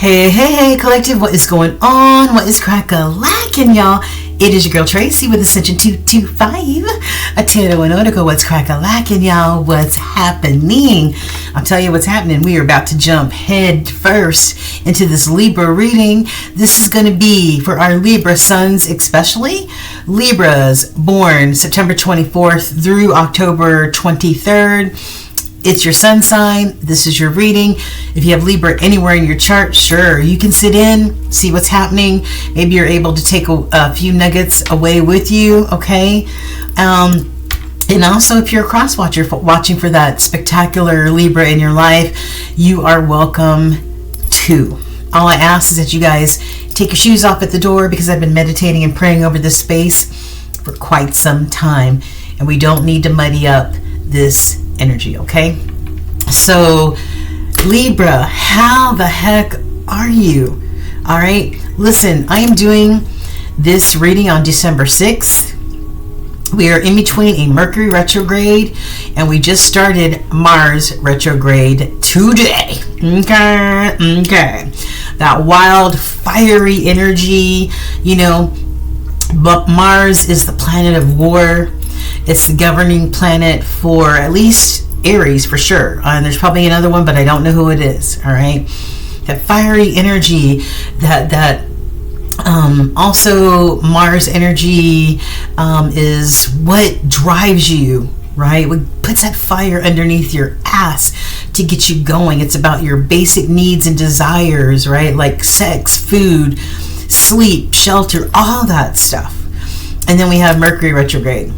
Hey, collective, what is going on? What is crack-a-lackin', y'all? It is your girl Tracy with Ascension 225. A Tito and Otico, what's crack-a-lackin', y'all? What's happening? I'll tell you what's happening. We are about to jump head first into this Libra reading. This is going to be for our Libra sons especially. Libras born September 24th through October 23rd. It's your sun sign. This is your reading. If you have Libra anywhere in your chart, sure, you can sit in, see what's happening. Maybe you're able to take a few nuggets away with you, okay? And also, if you're a cross watcher watching for that spectacular Libra in your life, you are welcome too. All I ask is that you guys take your shoes off at the door, because I've been meditating and praying over this space for quite some time, and we don't need to muddy up this energy, okay? So Libra, how the heck are you? All right, listen, I am doing this reading on December 6th. We are in between a Mercury retrograde, and we just started Mars retrograde today. Okay, that wild fiery energy, you know. But Mars is the planet of war. It's the governing planet for at least Aries, for sure. And there's probably another one, but I don't know who it is. All right, that fiery energy, that also Mars energy is what drives you, right? What puts that fire underneath your ass to get you going. It's about your basic needs and desires, right? Like sex, food, sleep, shelter, all that stuff. And then we have Mercury retrograde,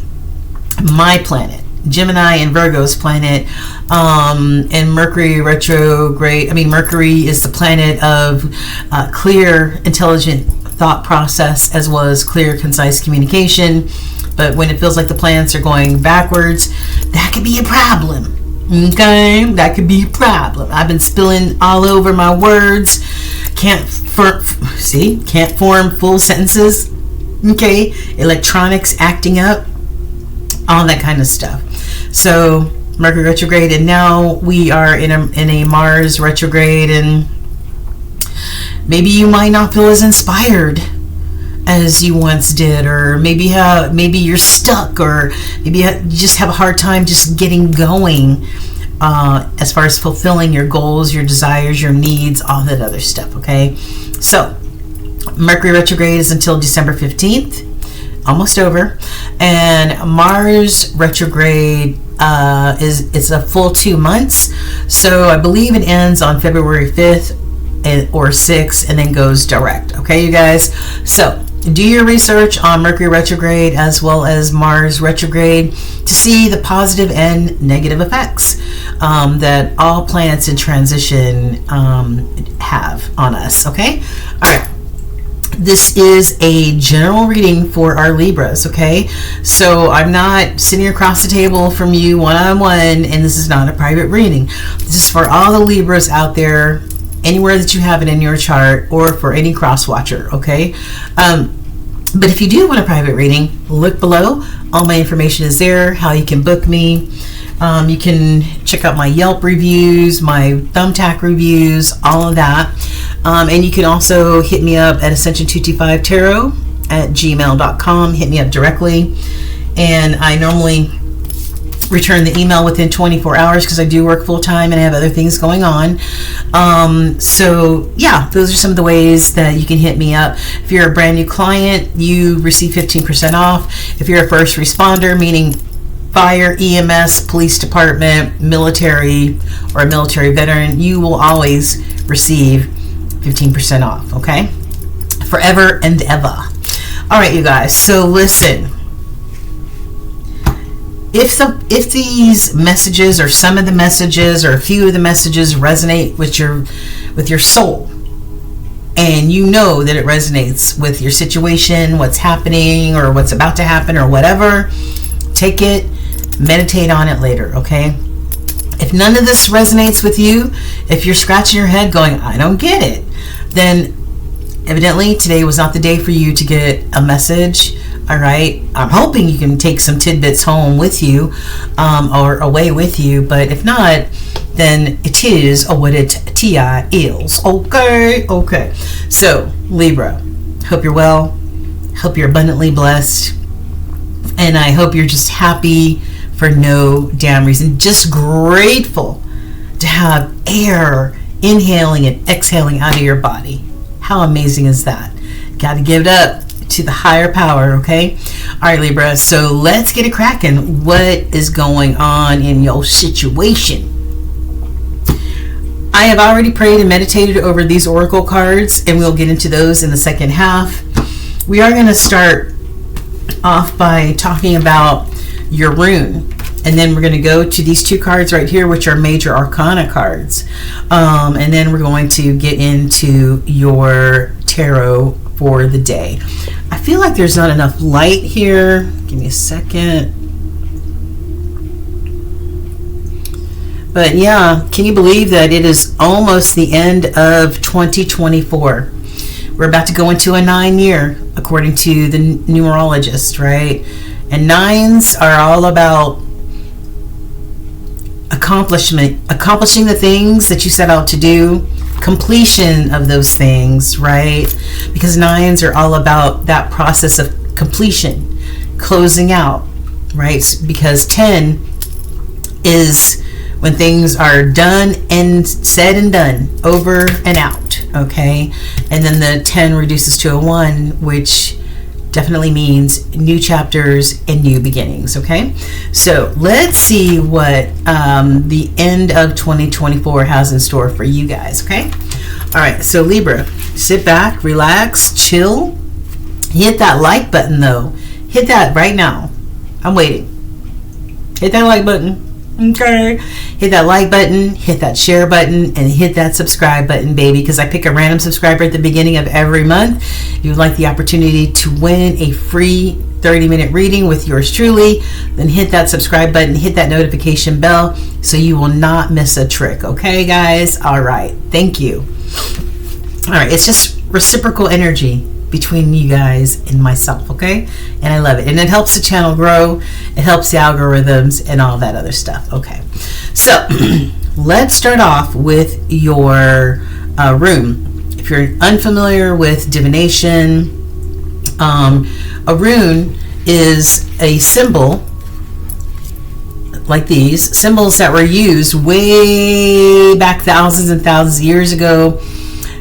my planet, Gemini and Virgo's planet, and Mercury retrograde. Mercury is the planet of clear, intelligent thought process, as well as clear, concise communication. But when it feels like the planets are going backwards, that could be a problem. Okay, that could be a problem. I've been spilling all over my words. Can't form full sentences. Okay, electronics acting up, all that kind of stuff. So Mercury retrograde, and now we are in a Mars retrograde, and maybe you might not feel as inspired as you once did, or maybe you're stuck, or maybe you just have a hard time just getting going as far as fulfilling your goals, your desires, your needs, all that other stuff. Okay, so Mercury retrograde is until December 15th, almost over, and Mars retrograde is a full 2 months. So I believe it ends on February 5th or 6th and then goes direct. Okay, you guys? So do your research on Mercury retrograde as well as Mars retrograde to see the positive and negative effects that all planets in transition have on us. Okay? All right. This is a general reading for our Libras, okay? So I'm not sitting across the table from you one-on-one, and this is not a private reading. This is for all the Libras out there, anywhere that you have it in your chart, or for any cross-watcher, okay? But if you do want a private reading, look below. All my information is there, how you can book me. You can check out my YELP reviews, my Thumbtack reviews, all of that. And you can also hit me up at ascension225tarot@gmail.com. Hit me up directly. And I normally return the email within 24 hours because I do work full time and I have other things going on. So yeah, those are some of the ways that you can hit me up. If you're a brand new client, you receive 15% off. If you're a first responder, meaning fire, EMS, police department, military, or a military veteran, you will always receive 15% off, okay? Forever and ever. All right, you guys, so listen. If these messages, or some of the messages, or a few of the messages resonate with your soul, and you know that it resonates with your situation, what's happening, or what's about to happen, or whatever, take it, meditate on it later, okay? If none of this resonates with you, if you're scratching your head going, I don't get it, then evidently today was not the day for you to get a message. All right, I'm hoping you can take some tidbits home with you, or away with you, but if not, then it is what it is. Okay. So, Libra, hope you're well. Hope you're abundantly blessed. And I hope you're just happy for no damn reason. Just grateful to have air inhaling and exhaling out of your body. How amazing is that? Got to give it up to the higher power, okay? All right, Libra, so let's get it cracking. What is going on in your situation? I have already prayed and meditated over these oracle cards, and we'll get into those in the second half. We are going to start off by talking about your rune, and then we're going to go to these two cards right here, which are major arcana cards, and then we're going to get into your tarot for the day. I feel like there's not enough light here. Give me a second. But yeah, can you believe that it is almost the end of 2024? We're about to go into a 9-year, according to the numerologist, right? And 9s are all about accomplishing the things that you set out to do, completion of those things, right? Because 9s are all about that process of completion, closing out, right? Because 10 is when things are done and said and done, over and out, okay? And then the 10 reduces to a 1, which definitely means new chapters and new beginnings, okay? So let's see what the end of 2024 has in store for you guys, okay? All right, so Libra, sit back, relax, chill. Hit that like button, though. Hit that right now. I'm waiting. Hit that like button. Okay, hit that like button, hit that share button, and hit that subscribe button, baby, because I pick a random subscriber at the beginning of every month. If you'd like the opportunity to win a free 30-minute reading with yours truly, then hit that subscribe button, hit that notification bell so you will not miss a trick. Okay, guys? All right. Thank you. All right. It's just reciprocal energy between you guys and myself, okay? And I love it. And it helps the channel grow. It helps the algorithms and all that other stuff, okay? So let's start off with your rune. If you're unfamiliar with divination, a rune is a symbol like these, symbols that were used way back thousands and thousands of years ago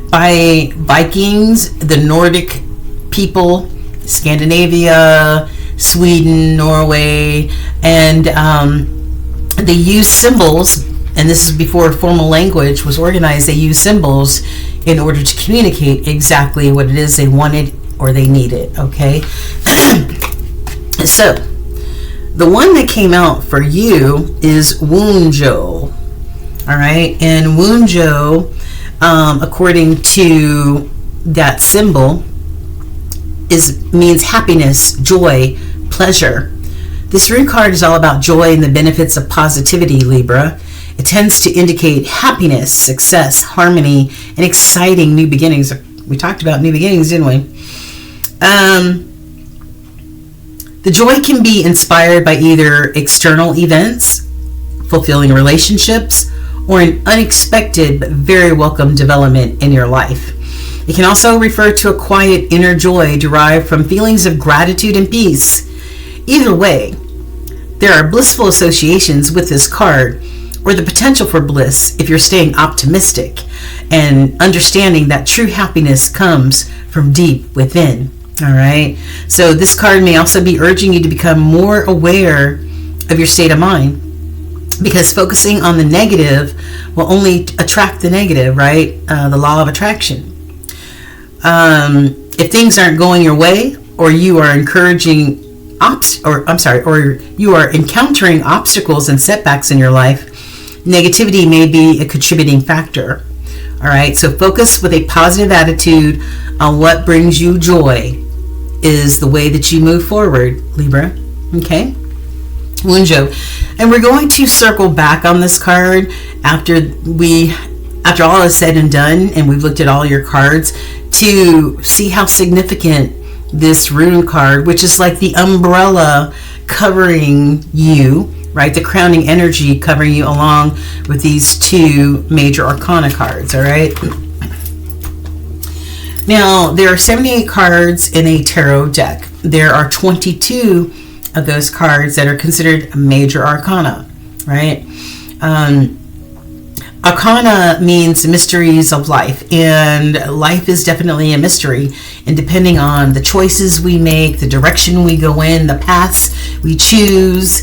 by Vikings, the Nordic people, Scandinavia, Sweden, Norway, and they used symbols, and this is before formal language was organized. They used symbols in order to communicate exactly what it is they wanted or they needed, okay? So the one that came out for you is Wunjo, all right? And Wunjo, according to that symbol, means happiness, joy, pleasure. This rune card is all about joy and the benefits of positivity, Libra. It tends to indicate happiness, success, harmony, and exciting new beginnings. We talked about new beginnings, didn't we? The joy can be inspired by either external events, fulfilling relationships, or an unexpected but very welcome development in your life. It can also refer to a quiet inner joy derived from feelings of gratitude and peace. Either way, there are blissful associations with this card, or the potential for bliss if you're staying optimistic and understanding that true happiness comes from deep within. All right. So this card may also be urging you to become more aware of your state of mind, because focusing on the negative will only attract the negative, right? The law of attraction. If things aren't going your way, or you are you are encountering obstacles and setbacks in your life, negativity may be a contributing factor. All right, so focus with a positive attitude on what brings you joy is the way that you move forward, Libra. Okay, Wunjo. And we're going to circle back on this card after all is said and done, and we've looked at all your cards to see how significant this rune card, which is like the umbrella covering you, right? The crowning energy covering you along with these 2 major arcana cards, all right? Now, there are 78 cards in a tarot deck. There are 22 of those cards that are considered major arcana, right? Arcana means mysteries of life, and life is definitely a mystery. And depending on the choices we make, the direction we go in, the paths we choose,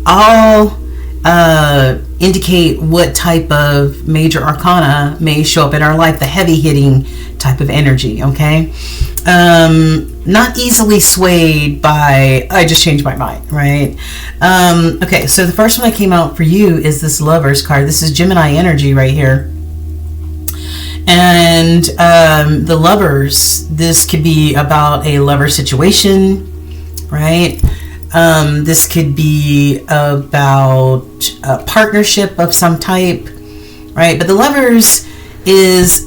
all indicate what type of major arcana may show up in our life, the heavy hitting type of energy, okay? Not easily swayed by, I just changed my mind, right? Okay, so the first one that came out for you is this Lovers card. This is Gemini energy right here. And the Lovers, this could be about a lover situation, right? This could be about a partnership of some type, right? But the Lovers is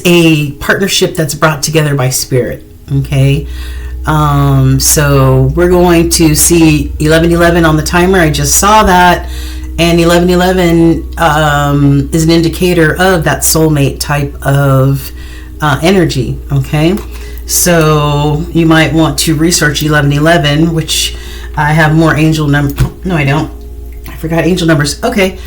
a partnership that's brought together by spirit, okay? So we're going to see 1111 on the timer. I just saw that, and 1111 is an indicator of that soulmate type of energy, okay? So you might want to research 1111, which I have more angel number. No, I don't. I forgot angel numbers. Okay.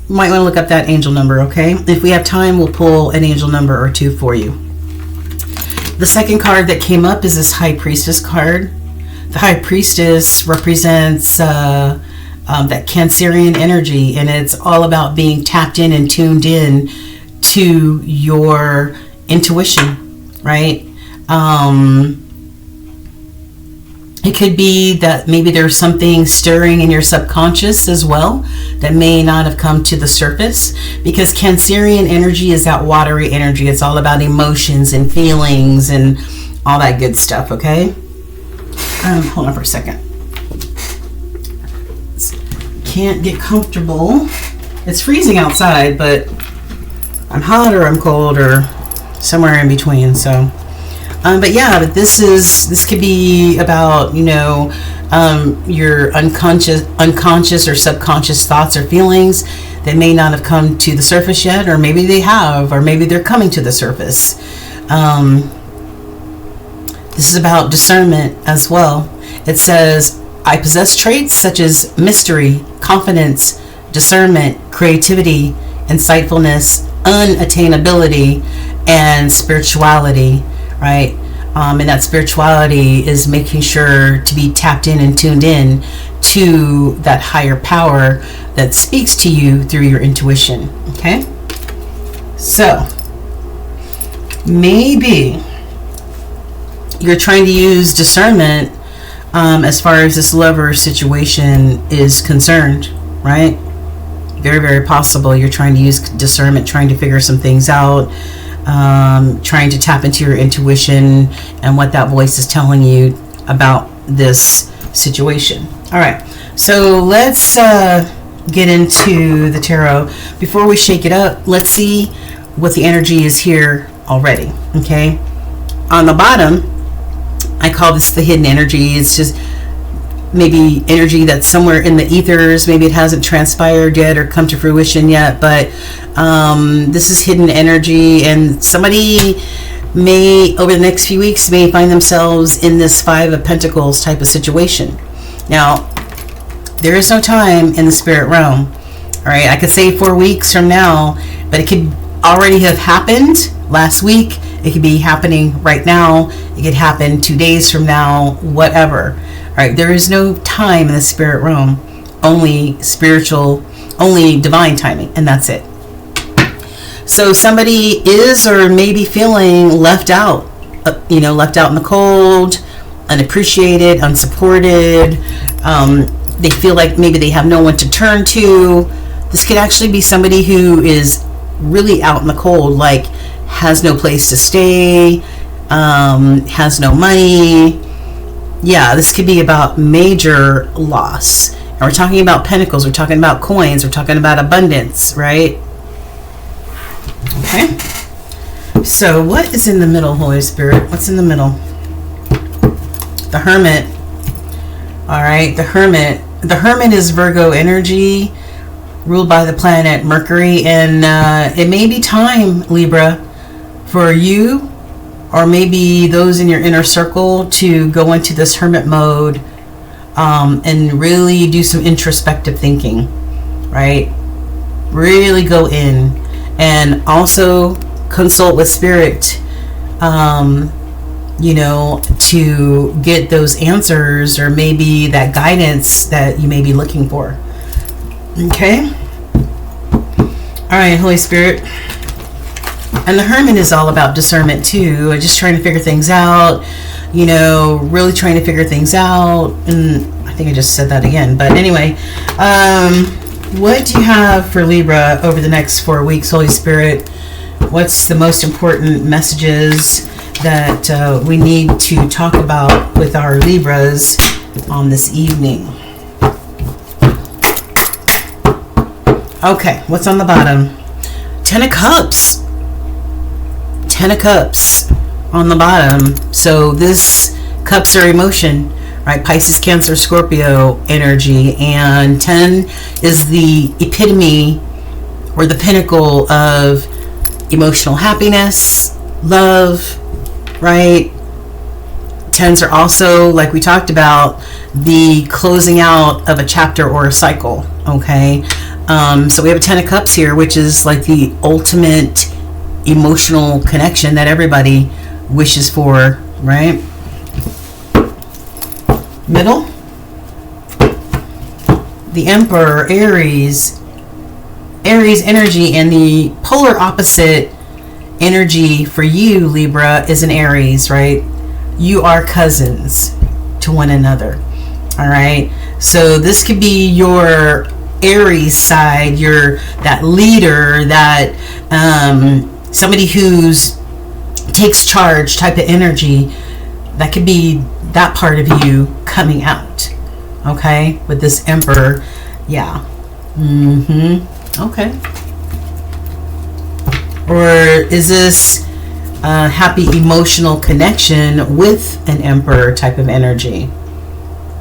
Might want to look up that angel number, okay? If we have time, we'll pull an angel number or 2 for you. The second card that came up is this High Priestess card. The High Priestess represents that Cancerian energy, and it's all about being tapped in and tuned in to your intuition, right? It could be that maybe there's something stirring in your subconscious as well that may not have come to the surface, because Cancerian energy is that watery energy. It's all about emotions and feelings and all that good stuff, okay? Hold on for a second. Can't get comfortable. It's freezing outside, but I'm hot or I'm cold or somewhere in between, so... but yeah, but this could be about, you know, your unconscious or subconscious thoughts or feelings that may not have come to the surface yet, or maybe they have, or maybe they're coming to the surface. This is about discernment as well. It says, I possess traits such as mystery, confidence, discernment, creativity, insightfulness, unattainability, and spirituality. Right? And that spirituality is making sure to be tapped in and tuned in to that higher power that speaks to you through your intuition. Okay? So, maybe you're trying to use discernment as far as this lover situation is concerned, right? Very, very possible you're trying to use discernment, trying to figure some things out. Trying to tap into your intuition and what that voice is telling you about this situation. All right, so let's get into the tarot. Before we shake it up, let's see what the energy is here already, okay? On the bottom, I call this the hidden energy. It's just maybe energy that's somewhere in the ethers. Maybe it hasn't transpired yet or come to fruition yet, but this is hidden energy, and somebody may, over the next few weeks, may find themselves in this 5 of Pentacles type of situation. Now, there is no time in the spirit realm. All right, I could say 4 weeks from now, but it could already have happened last week. It could be happening right now. It could happen 2 days from now, whatever. All right, there is no time in the spirit realm, only spiritual, only divine timing, and that's it. So somebody is or may be feeling left out, left out in the cold, unappreciated, unsupported. They feel like maybe they have no one to turn to. This could actually be somebody who is really out in the cold, like has no place to stay, has no money. Yeah, this could be about major loss. And we're talking about pentacles, we're talking about coins, we're talking about abundance, right? Okay. So what is in the middle, Holy Spirit? What's in the middle? The Hermit. All right, the Hermit. The Hermit is Virgo energy, ruled by the planet Mercury, and it may be time, Libra, for you or maybe those in your inner circle to go into this hermit mode and really do some introspective thinking, right? Really go in and also consult with spirit, you know, to get those answers or maybe that guidance that you may be looking for. Okay? All right, Holy Spirit. And the Hermit is all about discernment too, just trying to figure things out, you know, really trying to figure things out. And I think I just said that again, but anyway, what do you have for Libra over the next 4 weeks, Holy Spirit? What's the most important messages that we need to talk about with our Libras on this evening? Okay, what's on the bottom? 10 of Cups. 10 of Cups on the bottom. So this cups are emotion, right? Pisces, Cancer, Scorpio energy. And 10 is the epitome or the pinnacle of emotional happiness, love, right? 10s are also, like we talked about, the closing out of a chapter or a cycle, okay? So we have a 10 of Cups here, which is like the ultimate emotional connection that everybody wishes for, right? Middle, the Emperor, Aries energy, and the polar opposite energy for you, Libra, is an Aries, right? You are cousins to one another, all right? So this could be your Aries side, you're that leader, that somebody who's takes charge type of energy. That could be that part of you coming out, okay, with this Emperor. Yeah. Okay. Or is this a happy emotional connection with an Emperor type of energy?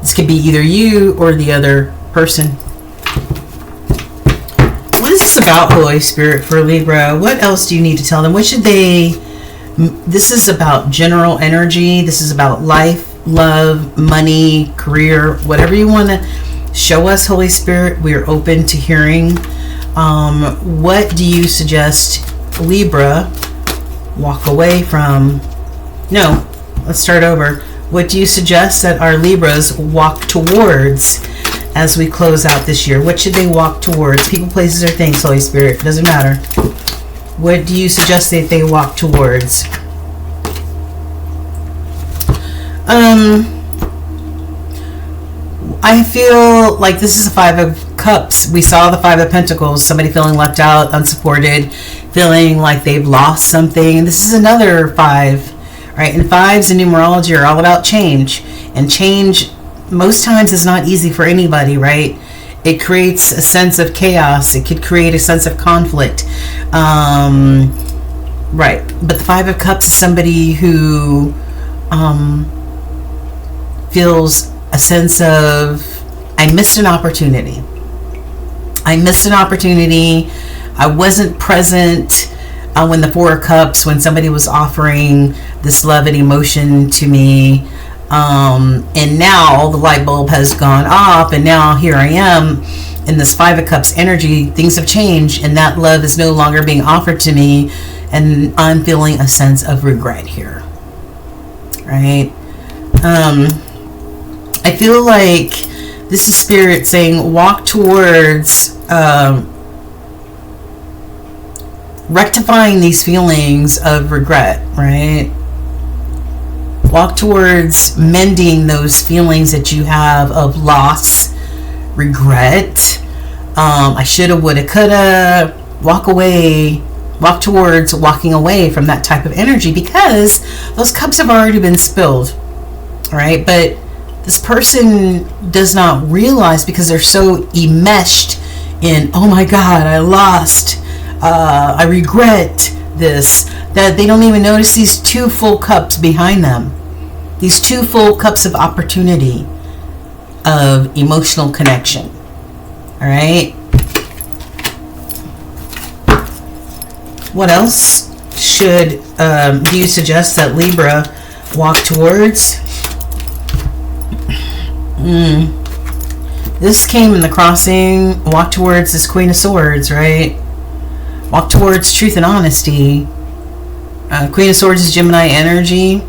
This could be either you or the other person. What is this about, Holy Spirit, for Libra? What else do you need to tell them? What should they... This is about general energy. This is about life, love, money, career, whatever you want to show us, Holy Spirit. We are open to hearing. What do you suggest Libra walk away from? No, let's start over. What do you suggest that our Libras walk towards as we close out this year? What should they walk towards? People, places, or things, Holy Spirit. Doesn't matter. What do you suggest that they walk towards? I feel like this is a 5 of Cups. We saw the 5 of Pentacles. Somebody feeling left out, unsupported, feeling like they've lost something. And this is another 5, right? And 5s in numerology are all about change. And change, most times, is not easy for anybody, right? It creates a sense of chaos. It could create a sense of conflict. Right. But the 5 of Cups is somebody who feels a sense of, I missed an opportunity. I missed an opportunity. I wasn't present when the 4 of Cups, when somebody was offering this love and emotion to me. And now the light bulb has gone off, and now here I am in this 5 of Cups energy. Things have changed, and that love is no longer being offered to me, and I'm feeling a sense of regret here, right? I feel like this is Spirit saying walk towards rectifying these feelings of regret, right? Walk towards mending those feelings that you have of loss, regret. I shoulda, woulda, coulda. Walk away. Walk towards walking away from that type of energy, because those cups have already been spilled. All right, but this person does not realize, because they're so enmeshed in, oh my God, I lost. I regret this, that they don't even notice these 2 full cups behind them. These 2 full cups of opportunity of emotional connection. All right. What else should do you suggest that Libra walk towards? This came in the crossing. Walk towards this Queen of Swords, right? Walk towards truth and honesty. Queen of Swords is Gemini energy,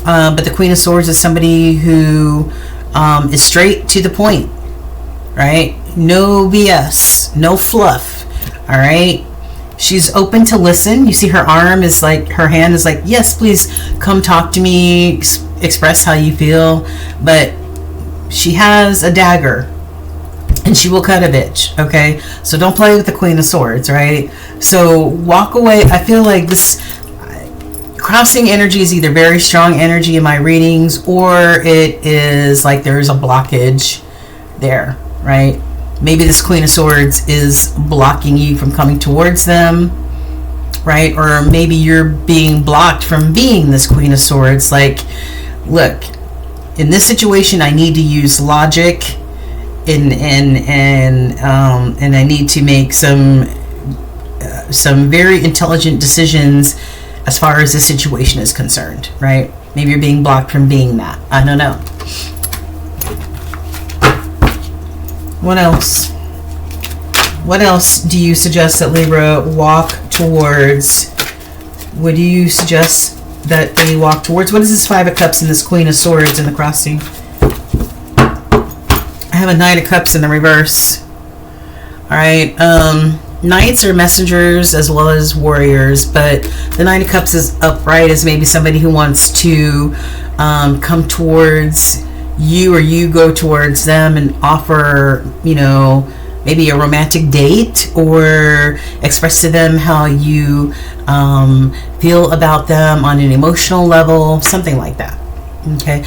but the Queen of Swords is somebody who is straight to the point, right? No BS, no fluff, all right? She's open to listen. You see her arm is like, her hand is like, yes, please come talk to me, express how you feel. But she has a dagger and she will cut a bitch, okay? So don't play with the Queen of Swords, right? So walk away. I feel like this crossing energy is either very strong energy in my readings, or it is like there's a blockage there, right? Maybe this Queen of Swords is blocking you from coming towards them, right? Or maybe you're being blocked from being this Queen of Swords. Like, look, in this situation, I need to use logic, and I need to make some very intelligent decisions as far as the situation is concerned, right? Maybe you're being blocked from being that. I don't know. What else? What else do you suggest that Libra walk towards? What do you suggest that they walk towards? What is this 5 of Cups and this Queen of Swords in the crossing? I have a 9 of Cups in the reverse. All right. Knights are messengers as well as warriors, but the 9 of Cups is upright as maybe somebody who wants to come towards you, or you go towards them and offer, you know, maybe a romantic date, or express to them how you feel about them on an emotional level, something like that. Okay.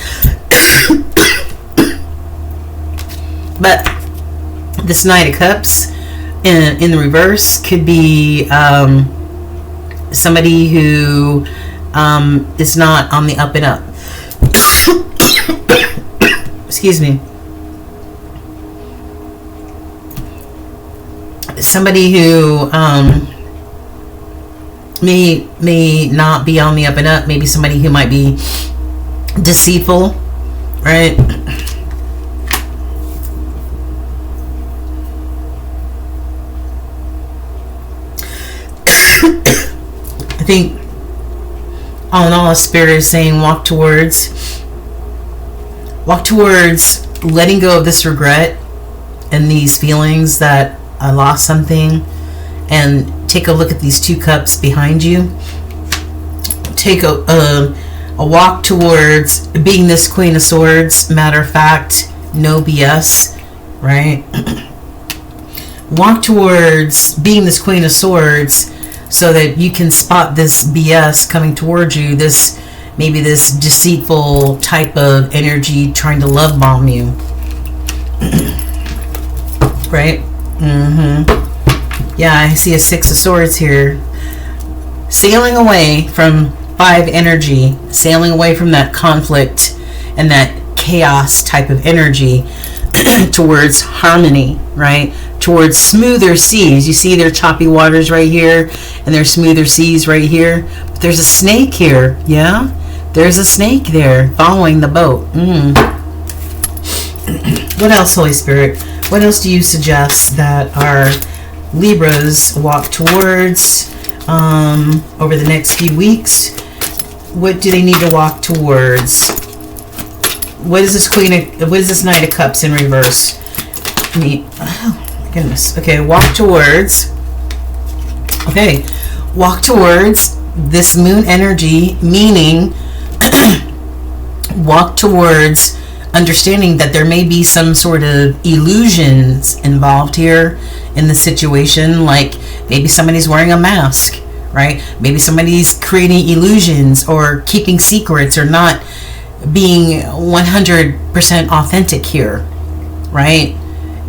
But this 9 of Cups in the reverse could be somebody who is not on the up and up. Excuse me. Somebody who may not be on the up and up. Maybe somebody who might be deceitful, right? I think all in all, Spirit is saying walk towards letting go of this regret and these feelings that I lost something, and take a look at these 2 cups behind you. Take a walk towards being this Queen of Swords. Matter of fact, no BS, right? Walk towards being this Queen of Swords so that you can spot this BS coming towards you, this maybe this deceitful type of energy trying to love bomb you. Right? Yeah, I see a 6 of Swords here. Sailing away from 5 energy, sailing away from that conflict and that chaos type of energy towards harmony, right? Towards smoother seas. You see there are choppy waters right here, and there's smoother seas right here. But there's a snake here, yeah? There's a snake there following the boat. What else, Holy Spirit? What else do you suggest that our Libras walk towards over the next few weeks? What do they need to walk towards? What is this what is this 9 of Cups in reverse? Oh my goodness. Okay, walk towards. Okay, walk towards this moon energy, meaning walk towards understanding that there may be some sort of illusions involved here in the situation. Like maybe somebody's wearing a mask, right? Maybe somebody's creating illusions or keeping secrets or not being 100% authentic here, right?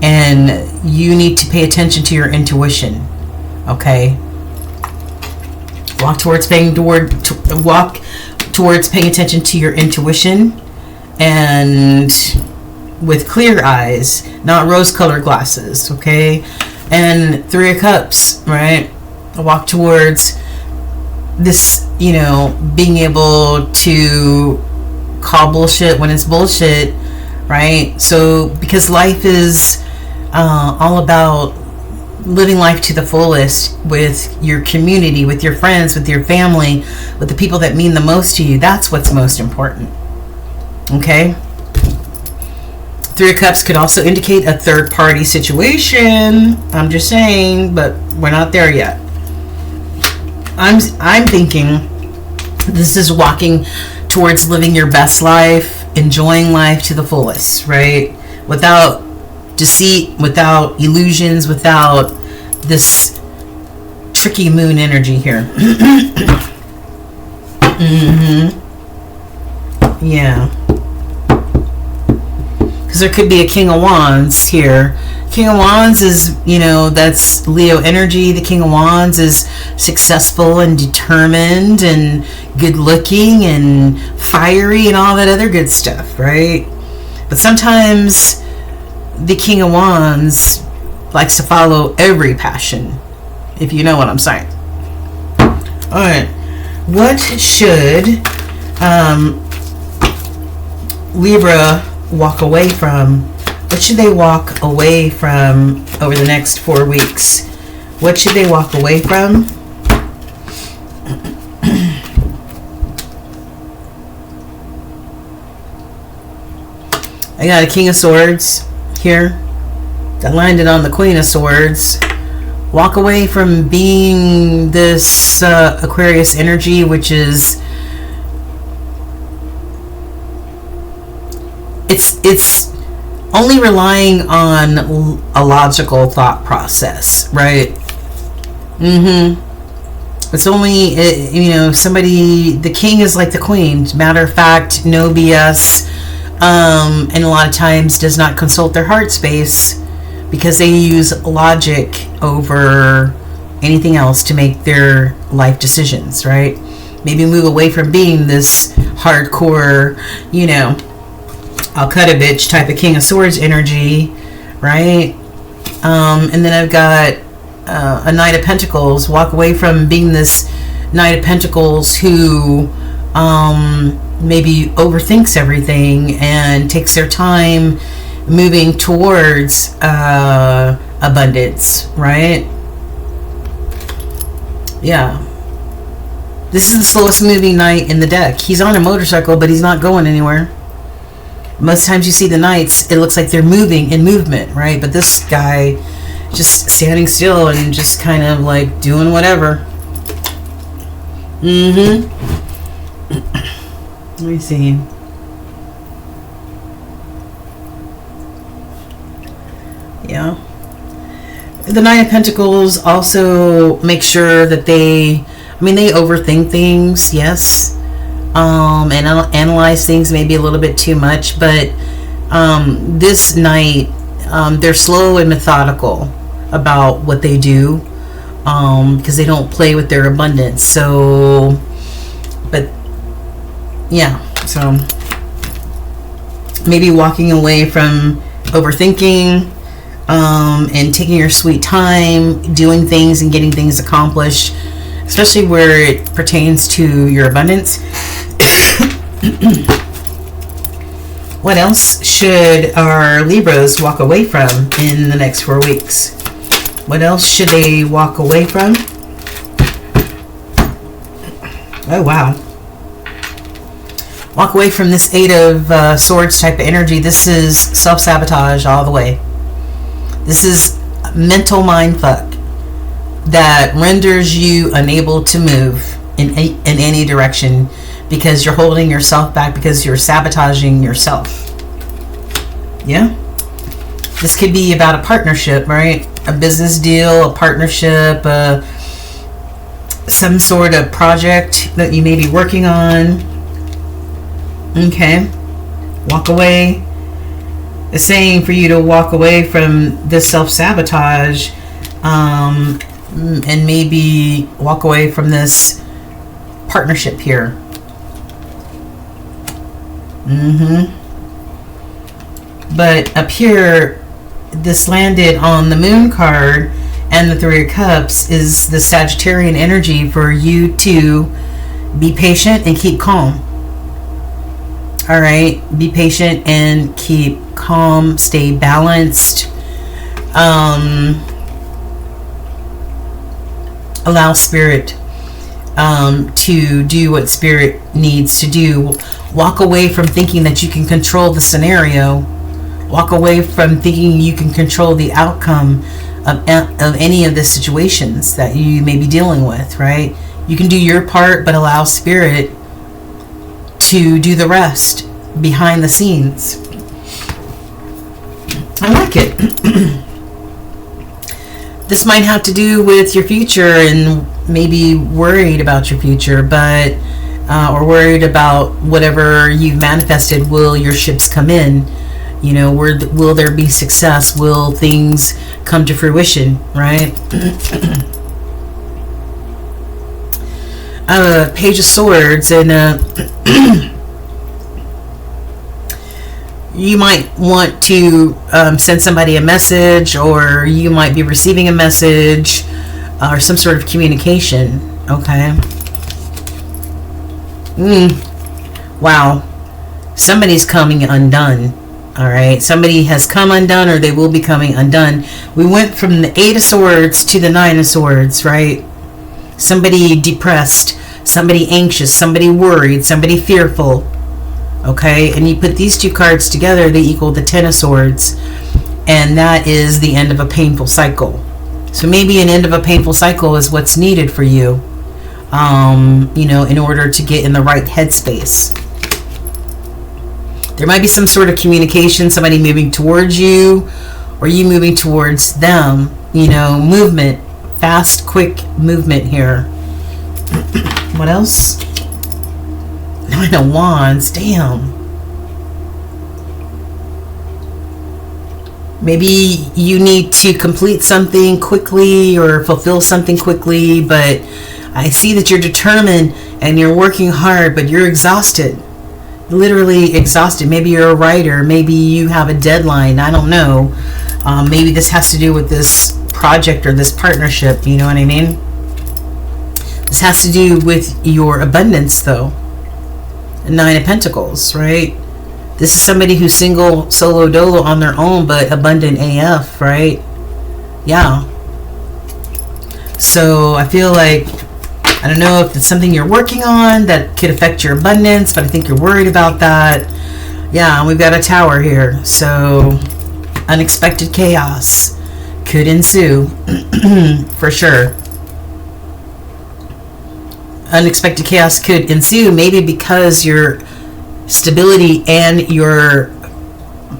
And you need to pay attention to your intuition, okay? Walk towards towards paying attention to your intuition, and with clear eyes, not rose-colored glasses, okay? And 3 of Cups, right? Walk towards this, you know, being able to call bullshit when it's bullshit, right? So, because life is all about living life to the fullest with your community, with your friends, with your family, with the people that mean the most to you. That's what's most important. Okay? 3 of Cups could also indicate a third party situation. I'm just saying, but we're not there yet. I'm thinking this is walking towards living your best life, enjoying life to the fullest, right? Without deceit, without illusions, without this tricky moon energy here. Yeah. Because there could be a King of Wands here. King of Wands is, you know, that's Leo energy. The King of Wands is successful and determined and good looking and fiery and all that other good stuff, right? But sometimes the King of Wands likes to follow every passion, if you know what I'm saying. Alright, what should Libra walk away from? What should they walk away from over the next 4 weeks? What should they walk away from? I got a King of Swords here. That landed on the Queen of Swords. Walk away from being this Aquarius energy, which is it's only relying on a logical thought process, right? It's only, you know, somebody, the king is like the queen. Matter of fact, no BS, and a lot of times does not consult their heart space because they use logic over anything else to make their life decisions, right? Maybe move away from being this hardcore, you know, I'll cut a bitch type of King of Swords energy, right? And then I've got a Knight of Pentacles. Walk away from being this Knight of Pentacles who maybe overthinks everything and takes their time moving towards abundance, right? Yeah. This is the slowest moving Knight in the deck. He's on a motorcycle, but he's not going anywhere. Most times you see the Knights, it looks like they're moving in movement, right? But this guy just standing still and just kind of like doing whatever. Let me see. Yeah. The Knight of Pentacles also make sure that they overthink things, yes. And analyze things maybe a little bit too much, but this Knight, they're slow and methodical about what they do, because they don't play with their abundance. So, but yeah, so maybe walking away from overthinking, and taking your sweet time, doing things and getting things accomplished, especially where it pertains to your abundance. What else should our Libras walk away from in the next 4 weeks? What else should they walk away from? Oh, wow. Walk away from this 8 of Swords type of energy. This is self-sabotage all the way. This is mental mindfuck that renders you unable to move in any direction, because you're holding yourself back, because you're sabotaging yourself. Yeah? This could be about a partnership, right? A business deal, a partnership, some sort of project that you may be working on. Okay. Walk away. It's saying for you to walk away from this self-sabotage, and maybe walk away from this partnership here. But up here, this landed on the Moon card, and the Three of Cups is the Sagittarian energy for you to be patient and keep calm. All right, be patient and keep calm, stay balanced. Allow Spirit to do what Spirit needs to do. Walk away from thinking that you can control the scenario. Walk away from thinking you can control the outcome of any of the situations that you may be dealing with, right? You can do your part, but allow Spirit to do the rest behind the scenes. I like it. This might have to do with your future and maybe worried about your future, but or worried about whatever you've manifested. Will your ships come in? You know, will there be success? Will things come to fruition, right? Page of Swords, and you might want to send somebody a message, or you might be receiving a message or some sort of communication. Okay. Wow. Somebody's coming undone. All right. Somebody has come undone, or they will be coming undone. We went from the Eight of Swords to the Nine of Swords, right? Somebody depressed, somebody anxious, somebody worried, somebody fearful. Okay, and you put these two cards together, they equal the Ten of Swords, and that is the end of a painful cycle. So maybe an end of a painful cycle is what's needed for you, you know, in order to get in the right headspace. There might be some sort of communication, somebody moving towards you, or you moving towards them. You know, movement, fast, quick movement here. What else? Nine of Wands, damn. Maybe you need to complete something quickly or fulfill something quickly, but I see that you're determined and you're working hard, but you're exhausted. Literally exhausted. Maybe you're a writer. Maybe you have a deadline. I don't know. Maybe this has to do with this project or this partnership. You know what I mean? This has to do with your abundance, though. Nine of Pentacles, right? This is somebody who's single, solo, dolo on their own, but abundant AF, right? Yeah. So I feel like, I don't know if it's something you're working on that could affect your abundance, but I think you're worried about that. Yeah, we've got a Tower here. So unexpected chaos could ensue for sure. Unexpected chaos could ensue, maybe because your stability and your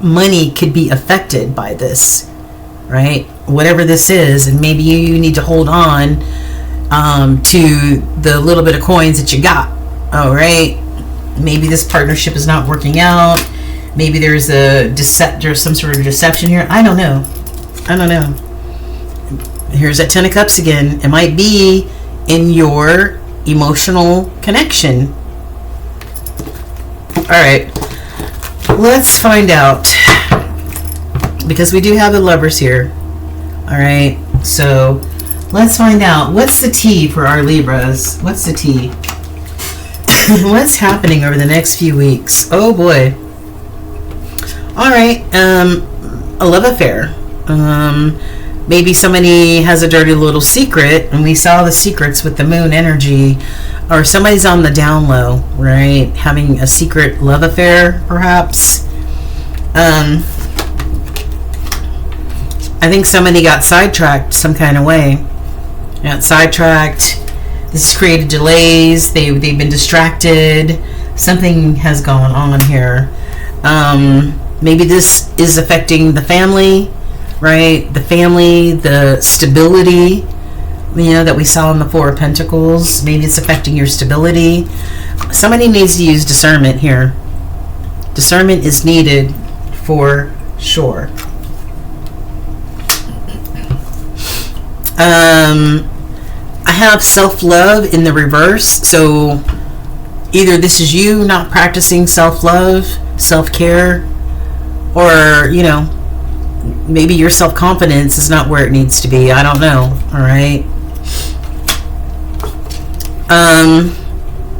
money could be affected by this, right? Whatever this is, and maybe you need to hold on to the little bit of coins that you got. All right, maybe this partnership is not working out. Maybe there's some sort of deception here. I don't know. Here's that Ten of Cups again. It might be in your emotional connection. All right, let's find out, because we do have the Lovers here. All right, so let's find out what's the tea for our Libras. What's the tea? What's happening over the next few weeks? Oh boy. All right, a love affair. Maybe somebody has a dirty little secret, and we saw the secrets with the Moon energy, or somebody's on the down low, right? Having a secret love affair, perhaps. I think somebody got sidetracked some kind of way. Got sidetracked. This has created delays. They've been distracted. Something has gone on here. Maybe this is affecting the family. Right, the family, the stability, you know, that we saw in the Four of Pentacles. Maybe it's affecting your stability. Somebody needs to use discernment here. Discernment is needed for sure. I have self-love in the reverse. So either this is you not practicing self-love, self-care, or, you know, maybe your self-confidence is not where it needs to be. I don't know. All right.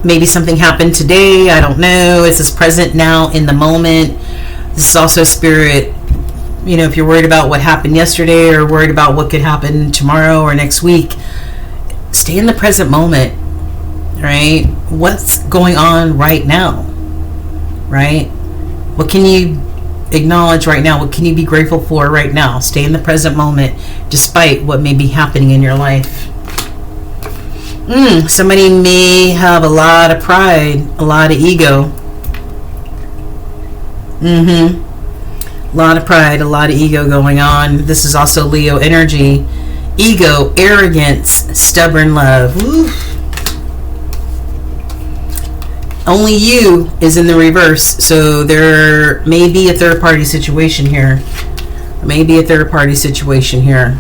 Maybe something happened today. I don't know. Is this present now in the moment? This is also spirit. You know, if you're worried about what happened yesterday or worried about what could happen tomorrow or next week, stay in the present moment, right? What's going on right now, right? What can you acknowledge right now? What can you be grateful for right now? Stay in the present moment despite what may be happening in your life. Somebody may have a lot of pride, a lot of ego. A lot of pride, a lot of ego going on. This is also Leo energy. Ego, arrogance, stubborn love. Woo. Only you is in the reverse, so there may be a third party situation here. Maybe a third party situation here.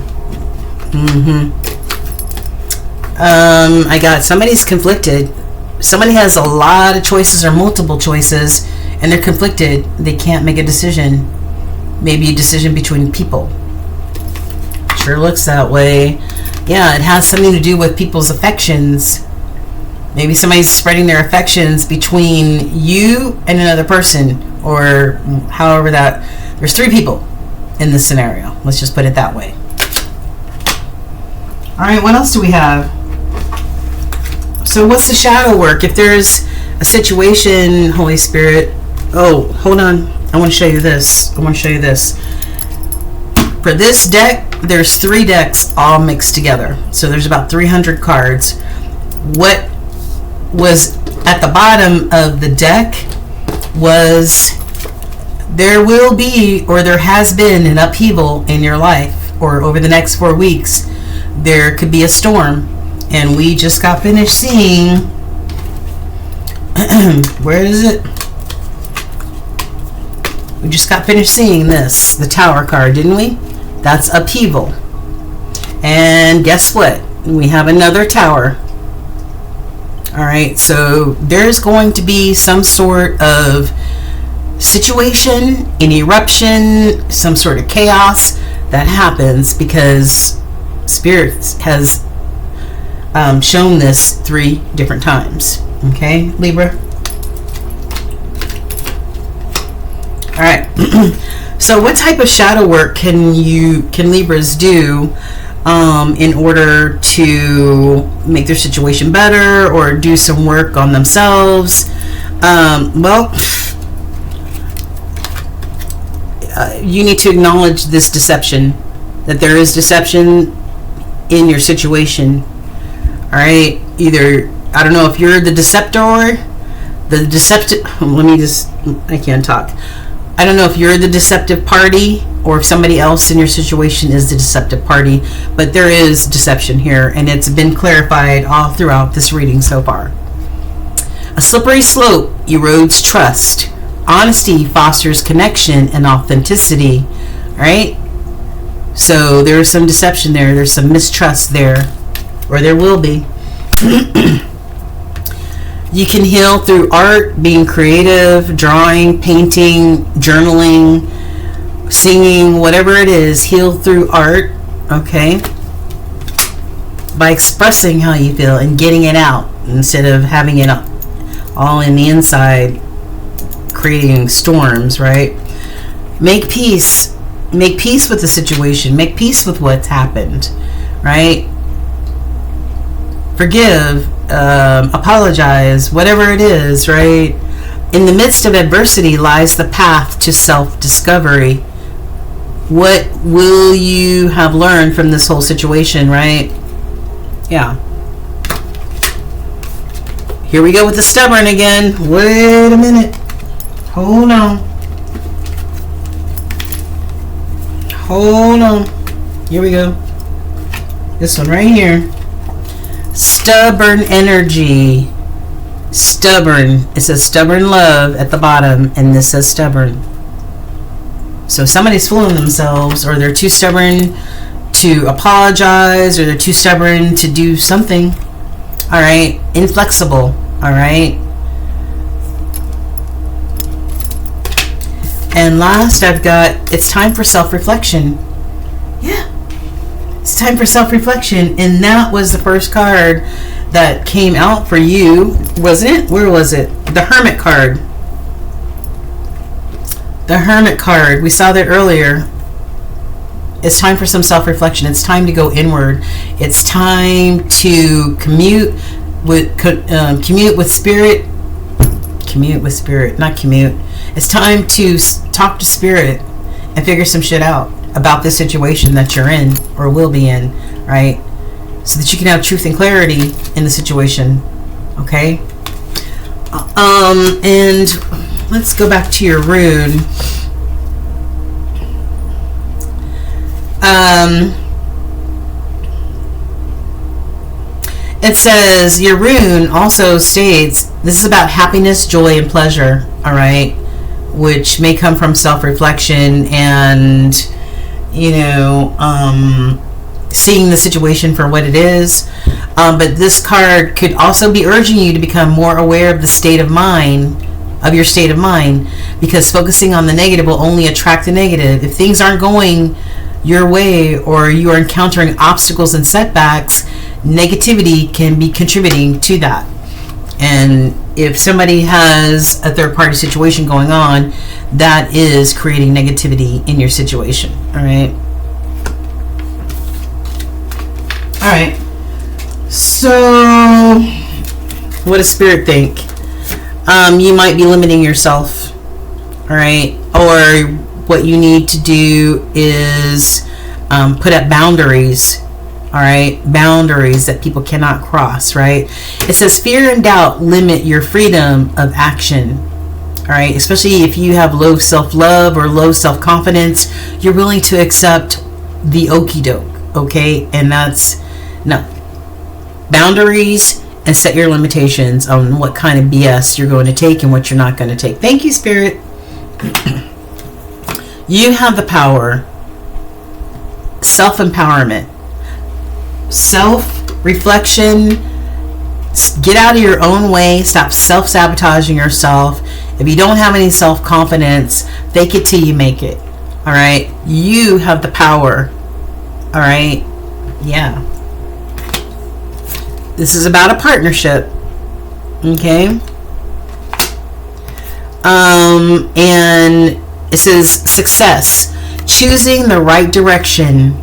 I got somebody's conflicted. Somebody has a lot of choices or multiple choices, and they're conflicted. They can't make a decision. Maybe a decision between people. Sure looks that way. Yeah, it has something to do with people's affections. Maybe somebody's spreading their affections between you and another person, or however that. There's 3 people in this scenario. Let's just put it that way. All right, what else do we have? So what's the shadow work? If there's a situation, Holy Spirit. Oh, hold on. I want to show you this. For this deck, there's 3 decks all mixed together. So there's about 300 cards. What was at the bottom of the deck was there will be, or there has been, an upheaval in your life, or over the next 4 weeks, there could be a storm. And we just got finished seeing, where is it? We just got finished seeing this, the Tower card, didn't we? That's upheaval. And guess what? We have another Tower. All right, so there's going to be some sort of situation, an eruption, some sort of chaos that happens because Spirit has shown this 3 different times. Okay, Libra? All right. So what type of shadow work can Libras do in order to make their situation better or do some work on themselves? You need to acknowledge this deception, that there is deception in your situation. All right, either, I don't know if you're the deceptor, I can't talk. I don't know if you're the deceptive party or if somebody else in your situation is the deceptive party, but there is deception here, and it's been clarified all throughout this reading so far. A slippery slope erodes trust. Honesty fosters connection and authenticity. All right? So there's some deception there. There's some mistrust there, or there will be. You can heal through art, being creative, drawing, painting, journaling, singing, whatever it is. Heal through art, okay? By expressing how you feel and getting it out instead of having it all in the inside, creating storms, right? Make peace. Make peace with the situation. Make peace with what's happened, right? Forgive, apologize, whatever it is, right? In the midst of adversity lies the path to self-discovery. What will you have learned from this whole situation, right? Yeah. Here we go with the stubborn again. Wait a minute. Hold on. Hold on. Here we go. This one right here. Stubborn energy. Stubborn. It says stubborn love at the bottom, and this says stubborn. So somebody's fooling themselves, or they're too stubborn to apologize, or they're too stubborn to do something. All right. Inflexible. All right. And last, I've got, it's time for self-reflection. Yeah, it's time for self-reflection. And that was the first card that came out for you, wasn't it? Where was it? The Hermit card. The Hermit card. We saw that earlier. It's time for some self-reflection. It's time to go inward. It's time to commute with spirit. Commute with spirit, not commute. It's time to talk to spirit and figure some shit out about this situation that you're in or will be in, right? So that you can have truth and clarity in the situation. Okay? And let's go back to your rune. It says, your rune also states, this is about happiness, joy, and pleasure, all right? Which may come from self-reflection and, seeing the situation for what it is. But this card could also be urging you to become more aware of the state of mind, of your state of mind, because focusing on the negative will only attract the negative. If things aren't going your way or you are encountering obstacles and setbacks, negativity can be contributing to that. And if somebody has a third-party situation going on, that is creating negativity in your situation. All right. All right. So, what does Spirit think? You might be limiting yourself. All right. Or what you need to do is put up boundaries. All right, boundaries that people cannot cross, right? It says fear and doubt limit your freedom of action. All right, especially if you have low self-love or low self-confidence, you're willing to accept the okie doke, okay? And that's no. Boundaries, and set your limitations on what kind of BS you're going to take and what you're not going to take. Thank you, Spirit. You have the power. Self-empowerment. Self-reflection. Get out of your own way. Stop self-sabotaging yourself. If you don't have any self-confidence, fake it till you make it. All right? You have the power. All right? Yeah. This is about a partnership. Okay? And it says success. Choosing the right direction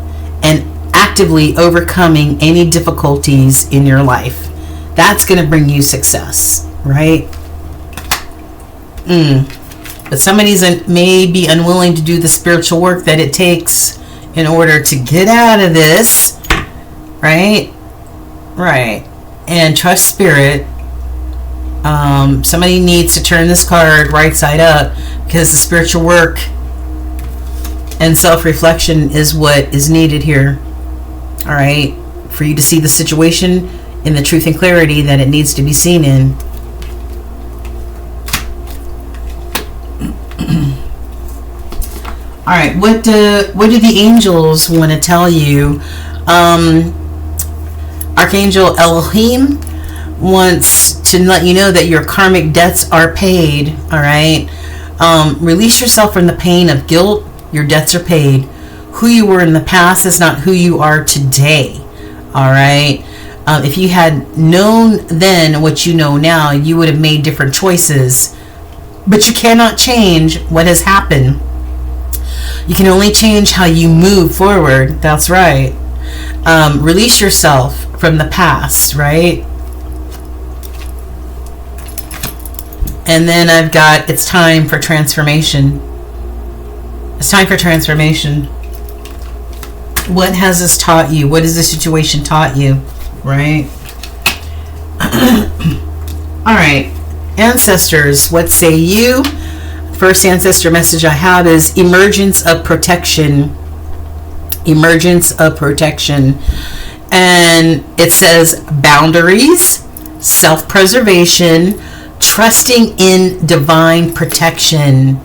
and actively overcoming any difficulties in your life. That's going to bring you success, right? But somebody's may be unwilling to do the spiritual work that it takes in order to get out of this, right? Right. And trust Spirit. Somebody needs to turn this card right side up, because the spiritual work and self-reflection is what is needed here. All right, for you to see the situation in the truth and clarity that it needs to be seen in. All right, what do the angels want to tell you? Archangel Elohim wants to let you know that your karmic debts are paid. All right, release yourself from the pain of guilt. Your debts are paid. Who you were in the past is not who you are today. All right. If you had known then what you know now, you would have made different choices. But you cannot change what has happened. You can only change how you move forward. That's right. Release yourself from the past, right? And then I've got, it's time for transformation. It's time for transformation. What has this taught you? What has the situation taught you? Right? All right. Ancestors, what say you? First ancestor message I have is emergence of protection. Emergence of protection. And it says boundaries, self-preservation, trusting in divine protection.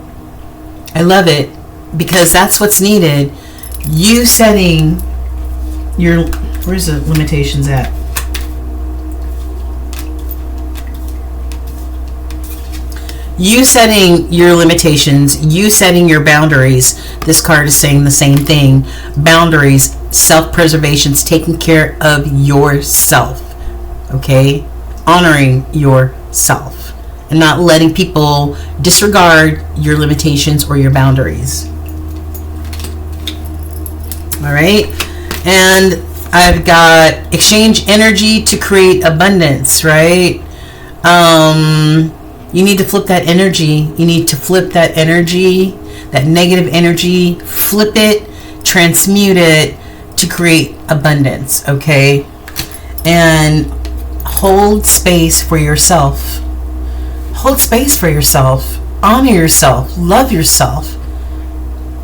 I love it, because that's what's needed. You setting your, where's the limitations at? you setting your limitations, you setting your boundaries. This card is saying the same thing. Boundaries, self-preservation's taking care of yourself. Okay? Honoring yourself and not letting people disregard your limitations or your boundaries. All right? And I've got exchange energy to create abundance, right? You need to flip that energy. You need to flip that energy, that negative energy, flip it, transmute it to create abundance, okay? And hold space for yourself. Hold space for yourself. Honor yourself. Love yourself.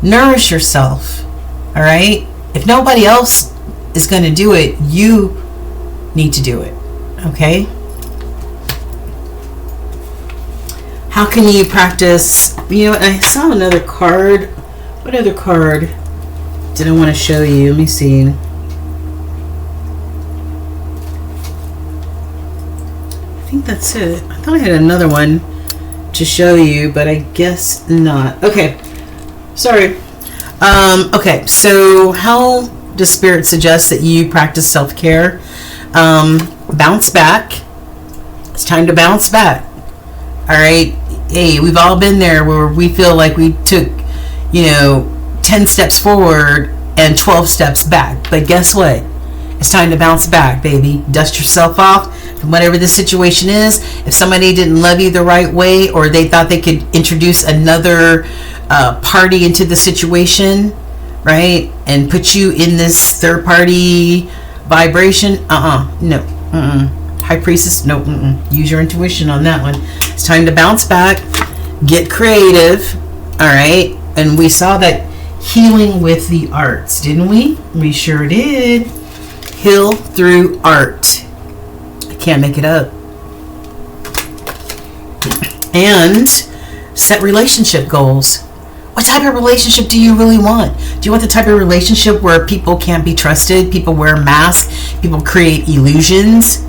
Nourish yourself, all right? If nobody else is going to do it, you need to do it, okay? How can you practice? You know, I saw another card. What other card did I want to show you? Let me see. I think that's it. I thought I had another one to show you, but I guess not. Okay. Sorry. Okay, so how does Spirit suggest that you practice self-care? Bounce back. It's time to bounce back. All right. Hey, we've all been there where we feel like we took, 10 steps forward and 12 steps back. But guess what? It's time to bounce back, baby. Dust yourself off from whatever the situation is. If somebody didn't love you the right way, or they thought they could introduce another party into the situation, right, and put you in this third party vibration, no. High Priestess, no. Use your intuition on that one. It's time to bounce back, get creative, all right? And we saw that healing with the arts, didn't we? We sure did. Heal through art. I can't make it up. And set relationship goals. What type of relationship do you really want? Do you want the type of relationship where people can't be trusted, people wear masks, people create illusions,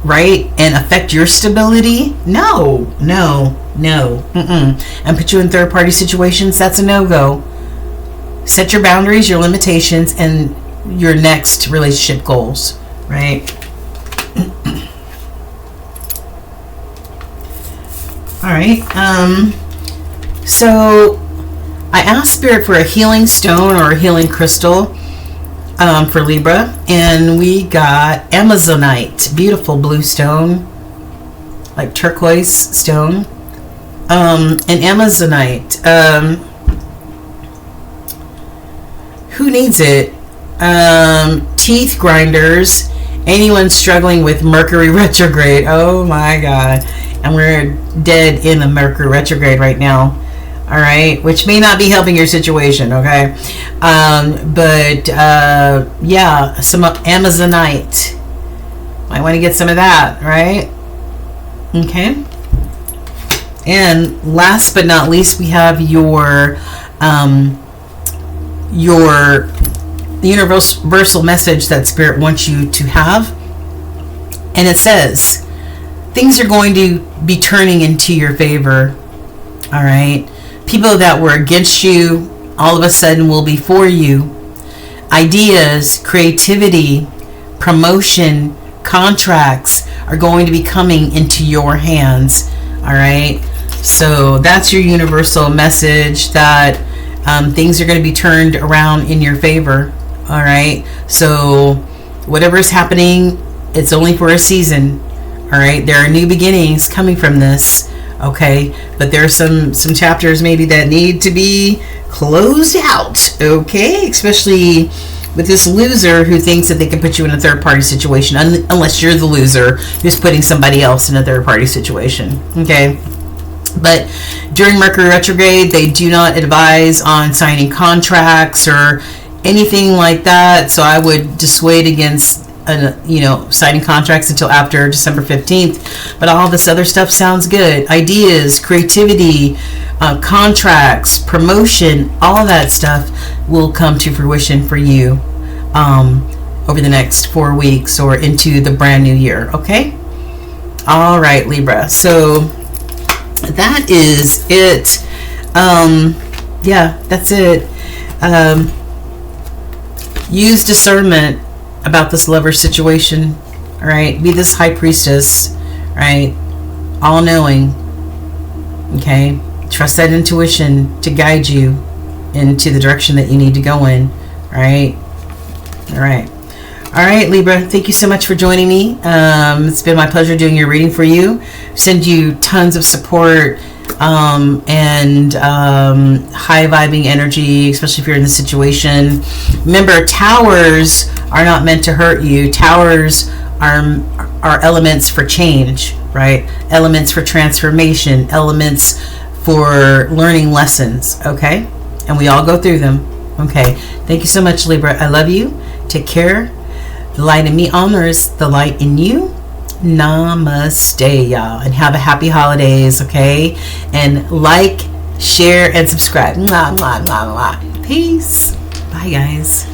right, and affect your stability? No. And put you in third-party situations? That's a no-go. Set your boundaries, your limitations, and your next relationship goals, right? All right. So I asked Spirit for a healing stone or a healing crystal for Libra, and we got Amazonite, beautiful blue stone, like turquoise stone, and Amazonite. Who needs it? Teeth grinders, anyone struggling with Mercury retrograde. Oh my God. And we're dead in the Mercury retrograde right now. All right, which may not be helping your situation, okay? Yeah, some Amazonite. Might want to get some of that, right? Okay. And last but not least, we have your universal message that Spirit wants you to have. And it says, things are going to be turning into your favor, all right? People that were against you all of a sudden will be for you. Ideas, creativity, promotion, contracts are going to be coming into your hands. All right. So that's your universal message, that things are going to be turned around in your favor. All right. So whatever is happening, it's only for a season. All right. There are new beginnings coming from this. Okay, but there are some chapters maybe that need to be closed out, okay? Especially with this loser who thinks that they can put you in a third-party situation, unless you're the loser who's putting somebody else in a third-party situation, okay? But during Mercury retrograde, they do not advise on signing contracts or anything like that, so I would dissuade against signing contracts until after December 15th. But all this other stuff sounds good. Ideas, creativity, contracts, promotion, all that stuff will come to fruition for you over the next 4 weeks or into the brand new year. Okay? All right, Libra. So that is it. Yeah, that's it. Use discernment about this lover situation. All right, be this high priestess, right? All knowing. Okay, trust that intuition to guide you into the direction that you need to go in. Right? All right. All right, Libra, thank you so much for joining me. It's been my pleasure doing your reading for you. Send you tons of support and high vibing energy, especially if you're in this situation. Remember, towers are not meant to hurt you. Towers are elements for change, right? Elements for transformation, elements for learning lessons, okay? And we all go through them, okay? Thank you so much, Libra. I love you. Take care. The light in me honors the light in you. Namaste, y'all. And have a happy holidays, okay? And like, share, and subscribe. Mwah, mwah, mwah, mwah. Peace. Bye, guys.